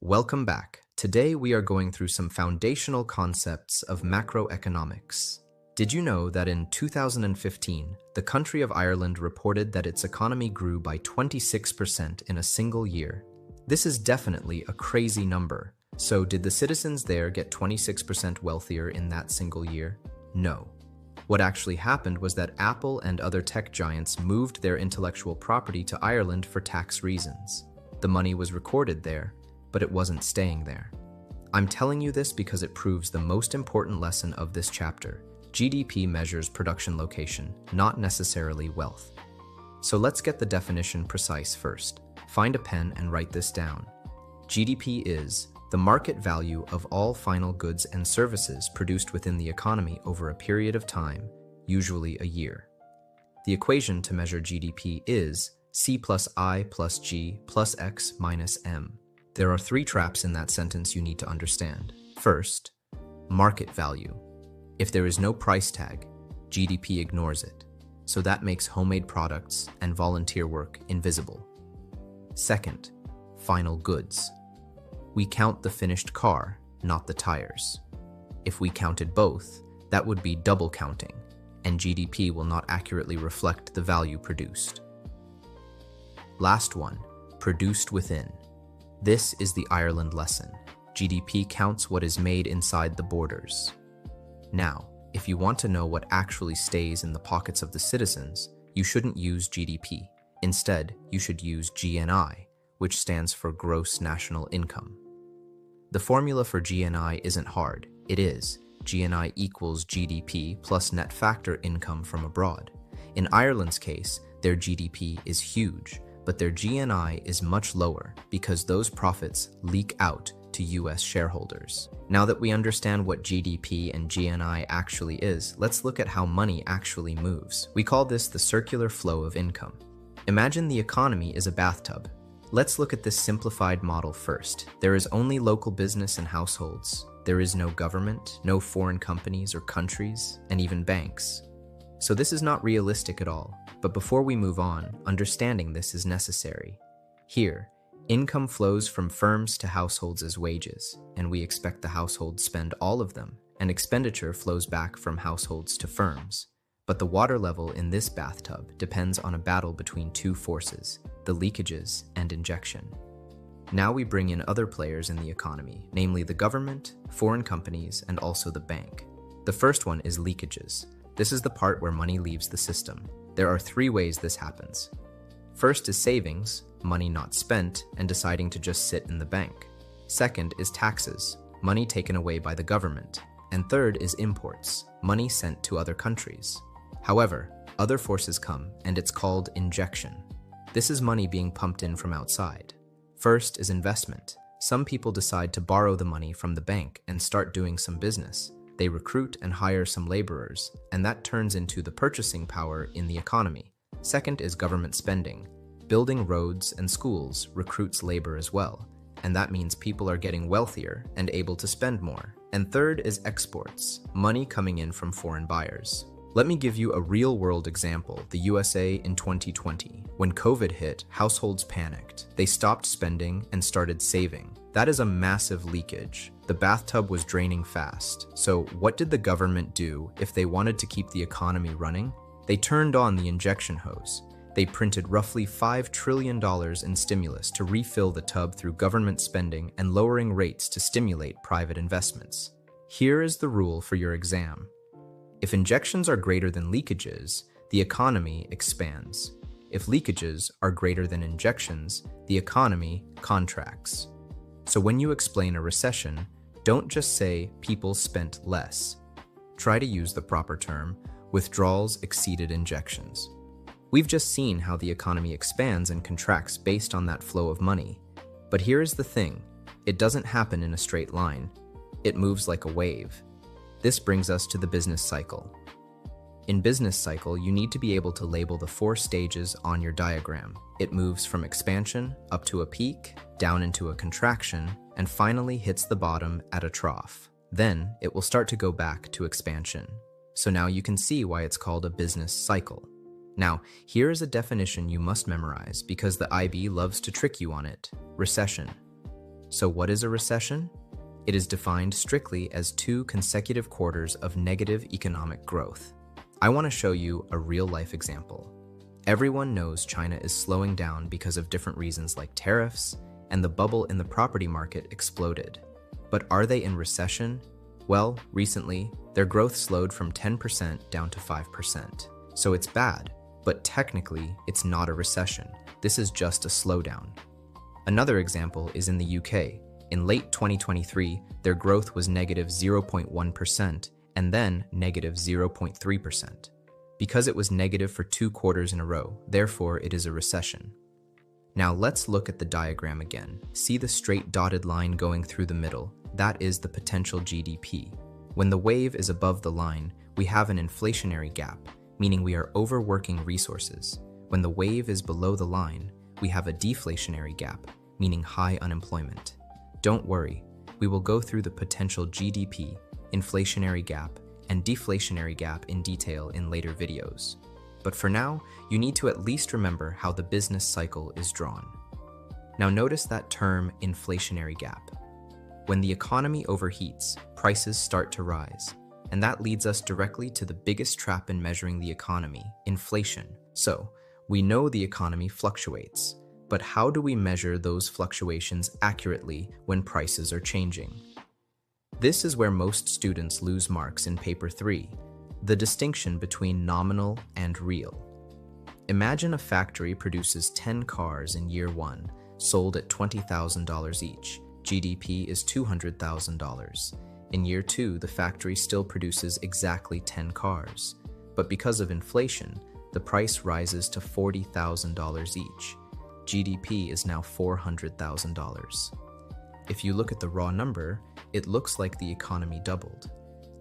Welcome back. Today we are going through some foundational concepts of macroeconomics. Did you know that in 2015, the country of Ireland reported that its economy grew by 26% in a single year? This is definitely a crazy number. So did the citizens there get 26% wealthier in that single year? No. What actually happened was that Apple and other tech giants moved their intellectual property to Ireland for tax reasons. The money was recorded there, but it wasn't staying there. I'm telling you this because it proves the most important lesson of this chapter. GDP measures production location, not necessarily wealth. So let's get the definition precise first. Find a pen and write this down. GDP is the market value of all final goods and services produced within the economy over a period of time, usually a year. The equation to measure GDP is C plus I plus G plus X minus M. There are three traps in that sentence you need to understand. First, market value. If there is no price tag, GDP ignores it, so that makes homemade products and volunteer work invisible. Second, final goods. We count the finished car, not the tires. If we counted both, that would be double counting, and GDP will not accurately reflect the value produced. Last one, produced within. This is the Ireland lesson. GDP counts what is made inside the borders. Now, if you want to know what actually stays in the pockets of the citizens, you shouldn't use GDP. Instead, you should use GNI, which stands for Gross National Income. The formula for GNI isn't hard. It is GNI equals GDP plus net factor income from abroad. In Ireland's case, their GDP is huge, but their GNI is much lower because those profits leak out to US shareholders. Now that we understand what GDP and GNI actually is, let's look at how money actually moves. We call this the circular flow of income. Imagine the economy is a bathtub. Let's look at this simplified model first. There is only local business and households. There is no government, no foreign companies or countries, and even banks. So this is not realistic at all. But before we move on, understanding this is necessary. Here, income flows from firms to households as wages, and we expect the households spend all of them, and expenditure flows back from households to firms. But the water level in this bathtub depends on a battle between two forces, the leakages and injection. Now we bring in other players in the economy, namely the government, foreign companies, and also the bank. The first one is leakages. This is the part where money leaves the system. There are three ways this happens. First is savings, money not spent and deciding to just sit in the bank. Second is taxes, money taken away by the government. And third is imports, money sent to other countries. However, other forces come, and it's called injection. This is money being pumped in from outside. First is investment. Some people decide to borrow the money from the bank and start doing some business. They recruit and hire some laborers, and that turns into the purchasing power in the economy. Second is government spending. Building roads and schools recruits labor as well, and that means people are getting wealthier and able to spend more. And third is exports, money coming in from foreign buyers. Let me give you a real-world example, the USA in 2020. When COVID hit, households panicked. They stopped spending and started saving. That is a massive leakage. The bathtub was draining fast. So what did the government do if they wanted to keep the economy running? They turned on the injection hose. They printed roughly $5 trillion in stimulus to refill the tub through government spending and lowering rates to stimulate private investments. Here is the rule for your exam. If injections are greater than leakages, the economy expands. If leakages are greater than injections, the economy contracts. So when you explain a recession, don't just say people spent less. Try to use the proper term, withdrawals exceeded injections. We've just seen how the economy expands and contracts based on that flow of money. But here is the thing, it doesn't happen in a straight line. It moves like a wave. This brings us to the business cycle. In business cycle, you need to be able to label the 4 stages on your diagram. It moves from expansion up to a peak, down into a contraction, and finally hits the bottom at a trough. Then it will start to go back to expansion. So now you can see why it's called a business cycle. Now, here is a definition you must memorize because the IB loves to trick you on it. Recession. So what is a recession? It is defined strictly as 2 consecutive quarters of negative economic growth. I want to show you a real-life example. Everyone knows China is slowing down because of different reasons like tariffs, and the bubble in the property market exploded. But are they in recession? Well, recently, their growth slowed from 10% down to 5%. So it's bad, but technically, it's not a recession. This is just a slowdown. Another example is in the UK. In late 2023, their growth was negative 0.1% and then negative 0.3%. Because it was negative for 2 quarters in a row, therefore it is a recession. Now let's look at the diagram again. See the straight dotted line going through the middle? That is the potential GDP. When the wave is above the line, we have an inflationary gap, meaning we are overworking resources. When the wave is below the line, we have a deflationary gap, meaning high unemployment. Don't worry, we will go through the potential GDP, inflationary gap, and deflationary gap in detail in later videos. But for now, you need to at least remember how the business cycle is drawn. Now notice that term inflationary gap. When the economy overheats, prices start to rise. And that leads us directly to the biggest trap in measuring the economy, inflation. So, we know the economy fluctuates. But how do we measure those fluctuations accurately when prices are changing? This is where most students lose marks in paper 3, the distinction between nominal and real. Imagine a factory produces 10 cars in year 1, sold at $20,000 each. GDP is $200,000. In year 2, the factory still produces exactly 10 cars. But because of inflation, the price rises to $40,000 each. GDP is now $400,000. If you look at the raw number, it looks like the economy doubled.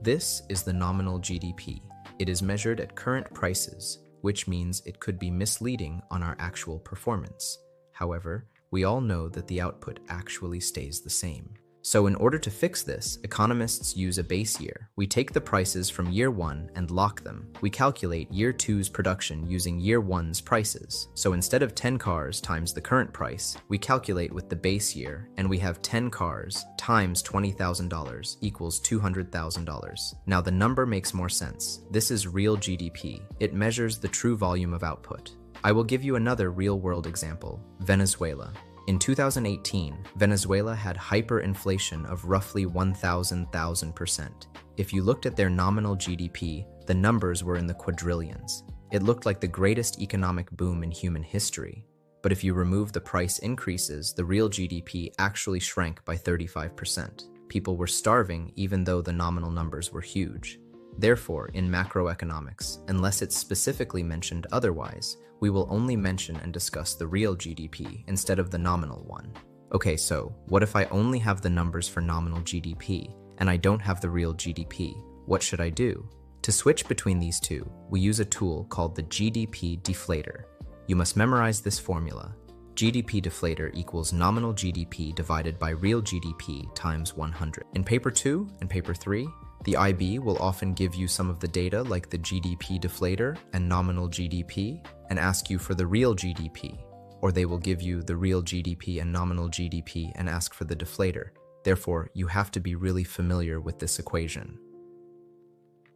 This is the nominal GDP. It is measured at current prices, which means it could be misleading on our actual performance. However, we all know that the output actually stays the same. So in order to fix this, economists use a base year. We take the prices from year 1 and lock them. We calculate year 2's production using year 1's prices. So instead of 10 cars times the current price, we calculate with the base year, and we have 10 cars times $20,000 equals $200,000. Now the number makes more sense. This is real GDP. It measures the true volume of output. I will give you another real-world example, Venezuela. In 2018, Venezuela had hyperinflation of roughly 1,000%. If you looked at their nominal GDP, the numbers were in the quadrillions. It looked like the greatest economic boom in human history. But if you remove the price increases, the real GDP actually shrank by 35%. People were starving even though the nominal numbers were huge. Therefore, in macroeconomics, unless it's specifically mentioned otherwise, we will only mention and discuss the real GDP instead of the nominal one. Okay, so what if I only have the numbers for nominal GDP and I don't have the real GDP? What should I do? To switch between these two, we use a tool called the GDP deflator. You must memorize this formula. GDP deflator equals nominal GDP divided by real GDP times 100. In paper 2 and paper 3, the IB will often give you some of the data like the GDP deflator and nominal GDP and ask you for the real GDP, or they will give you the real GDP and nominal GDP and ask for the deflator. Therefore, you have to be really familiar with this equation.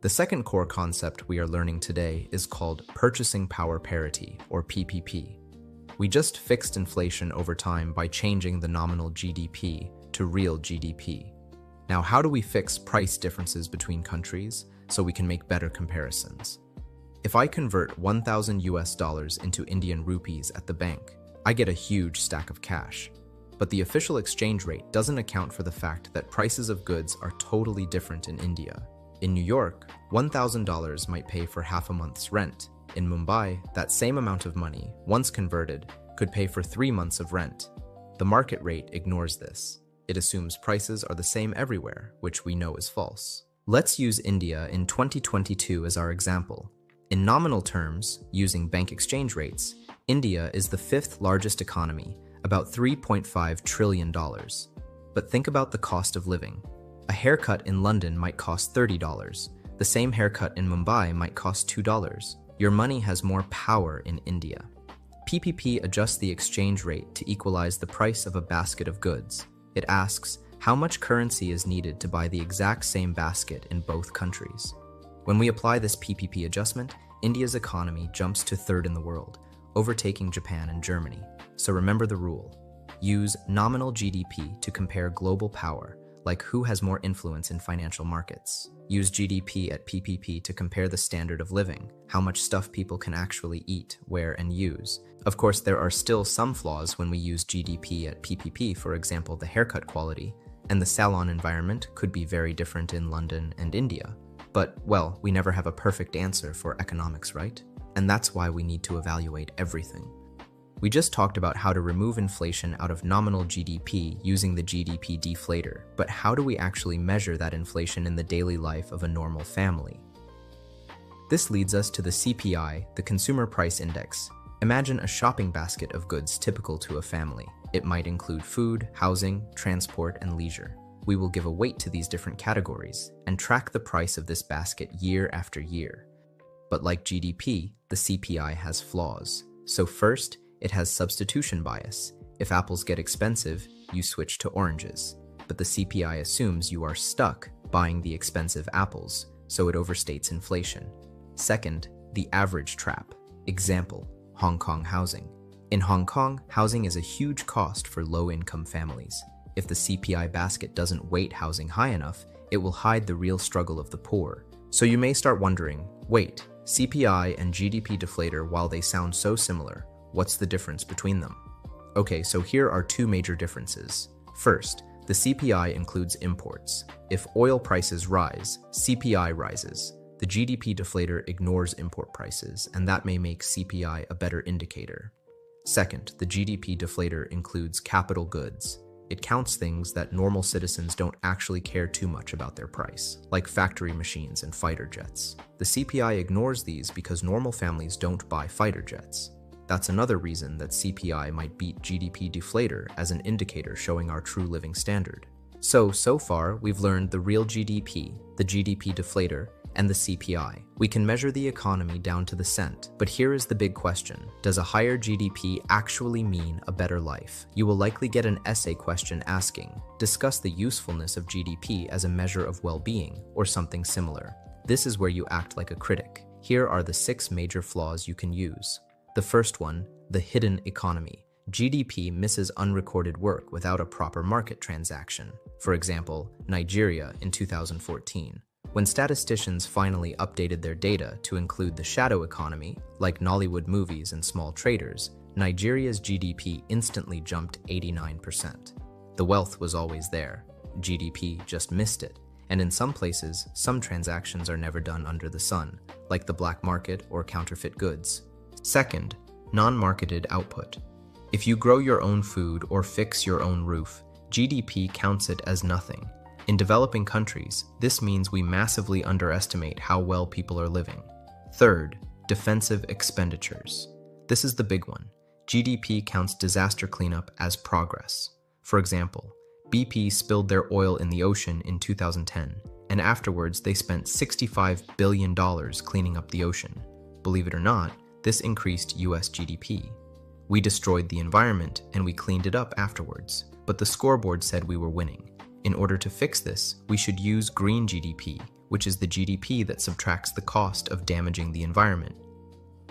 The second core concept we are learning today is called purchasing power parity, or PPP. We just fixed inflation over time by changing the nominal GDP to real GDP. Now, how do we fix price differences between countries so we can make better comparisons? If I convert 1,000 US dollars into Indian rupees at the bank, I get a huge stack of cash. But the official exchange rate doesn't account for the fact that prices of goods are totally different in India. In New York, $1,000 might pay for half a month's rent. In Mumbai, that same amount of money, once converted, could pay for 3 months of rent. The market rate ignores this. It assumes prices are the same everywhere, which we know is false. Let's use India in 2022 as our example. In nominal terms, using bank exchange rates, India is the 5th largest economy, about $3.5 trillion. But think about the cost of living. A haircut in London might cost $30. The same haircut in Mumbai might cost $2. Your money has more power in India. PPP adjusts the exchange rate to equalize the price of a basket of goods. It asks, how much currency is needed to buy the exact same basket in both countries? When we apply this PPP adjustment, India's economy jumps to third in the world, overtaking Japan and Germany. So remember the rule. Use nominal GDP to compare global power, like who has more influence in financial markets. Use GDP at PPP to compare the standard of living, how much stuff people can actually eat, wear, and use. Of course, there are still some flaws when we use GDP at PPP, for example, the haircut quality, and the salon environment could be very different in London and India. But, well, we never have a perfect answer for economics, right? And that's why we need to evaluate everything. We just talked about how to remove inflation out of nominal GDP using the GDP deflator, but how do we actually measure that inflation in the daily life of a normal family? This leads us to the CPI, the Consumer Price Index. Imagine a shopping basket of goods typical to a family. It might include food, housing, transport, and leisure. We will give a weight to these different categories and track the price of this basket year after year. But like GDP, the CPI has flaws. So first, it has substitution bias. If apples get expensive, you switch to oranges. But the CPI assumes you are stuck buying the expensive apples, so it overstates inflation. Second, the average trap. Example, Hong Kong housing. In Hong Kong, housing is a huge cost for low-income families. If the CPI basket doesn't weight housing high enough, it will hide the real struggle of the poor. So you may start wondering, wait, CPI and GDP deflator, while they sound so similar, what's the difference between them? Okay, so here are two major differences. First, the CPI includes imports. If oil prices rise, CPI rises. The GDP deflator ignores import prices, and that may make CPI a better indicator. Second, the GDP deflator includes capital goods. It counts things that normal citizens don't actually care too much about their price, like factory machines and fighter jets. The CPI ignores these because normal families don't buy fighter jets. That's another reason that CPI might beat GDP deflator as an indicator showing our true living standard. So far, we've learned the real GDP, the GDP deflator, and the CPI. We can measure the economy down to the cent, but here is the big question. Does a higher GDP actually mean a better life? You will likely get an essay question asking, discuss the usefulness of GDP as a measure of well-being, or something similar. This is where you act like a critic. Here are the 6 major flaws you can use. The first one, the hidden economy. GDP misses unrecorded work without a proper market transaction. For example, Nigeria in 2014. When statisticians finally updated their data to include the shadow economy, like Nollywood movies and small traders, Nigeria's GDP instantly jumped 89%. The wealth was always there. GDP just missed it. And in some places, some transactions are never done under the sun, like the black market or counterfeit goods. Second, non-marketed output. If you grow your own food or fix your own roof, GDP counts it as nothing. In developing countries, this means we massively underestimate how well people are living. Third, defensive expenditures. This is the big one. GDP counts disaster cleanup as progress. For example, BP spilled their oil in the ocean in 2010, and afterwards they spent $65 billion cleaning up the ocean. Believe it or not, this increased US GDP. We destroyed the environment and we cleaned it up afterwards, but the scoreboard said we were winning. In order to fix this, we should use green GDP, which is the GDP that subtracts the cost of damaging the environment.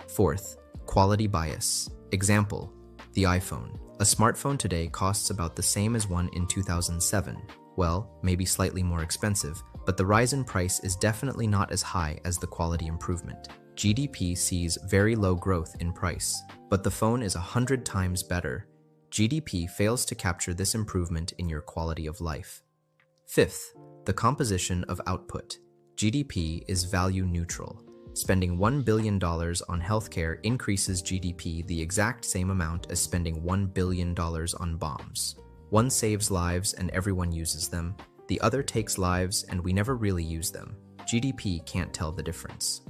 Fourth, quality bias. Example, the iPhone. A smartphone today costs about the same as one in 2007. Well, maybe slightly more expensive, but the rise in price is definitely not as high as the quality improvement. GDP sees very low growth in price, but the phone is 100 times better. GDP fails to capture this improvement in your quality of life. Fifth, the composition of output. GDP is value neutral. Spending $1 billion on healthcare increases GDP the exact same amount as spending $1 billion on bombs. One saves lives and everyone uses them. The other takes lives and we never really use them. GDP can't tell the difference.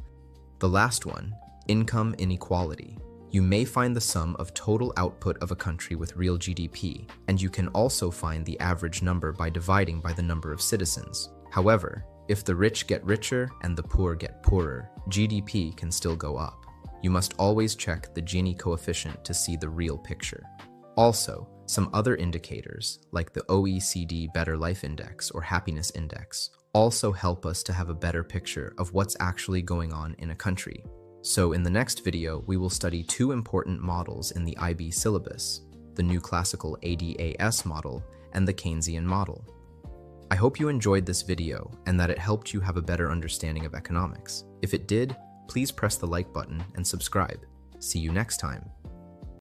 The last one, income inequality. You may find the sum of total output of a country with real GDP, and you can also find the average number by dividing by the number of citizens. However, if the rich get richer and the poor get poorer, GDP can still go up. You must always check the Gini coefficient to see the real picture. Also, Some other indicators, like the OECD Better Life Index or Happiness Index, also help us to have a better picture of what's actually going on in a country. So in the next video, we will study two important models in the IB syllabus, the New Classical ADAS model and the Keynesian model. I hope you enjoyed this video and that it helped you have a better understanding of economics. If it did, please press the like button and subscribe. See you next time.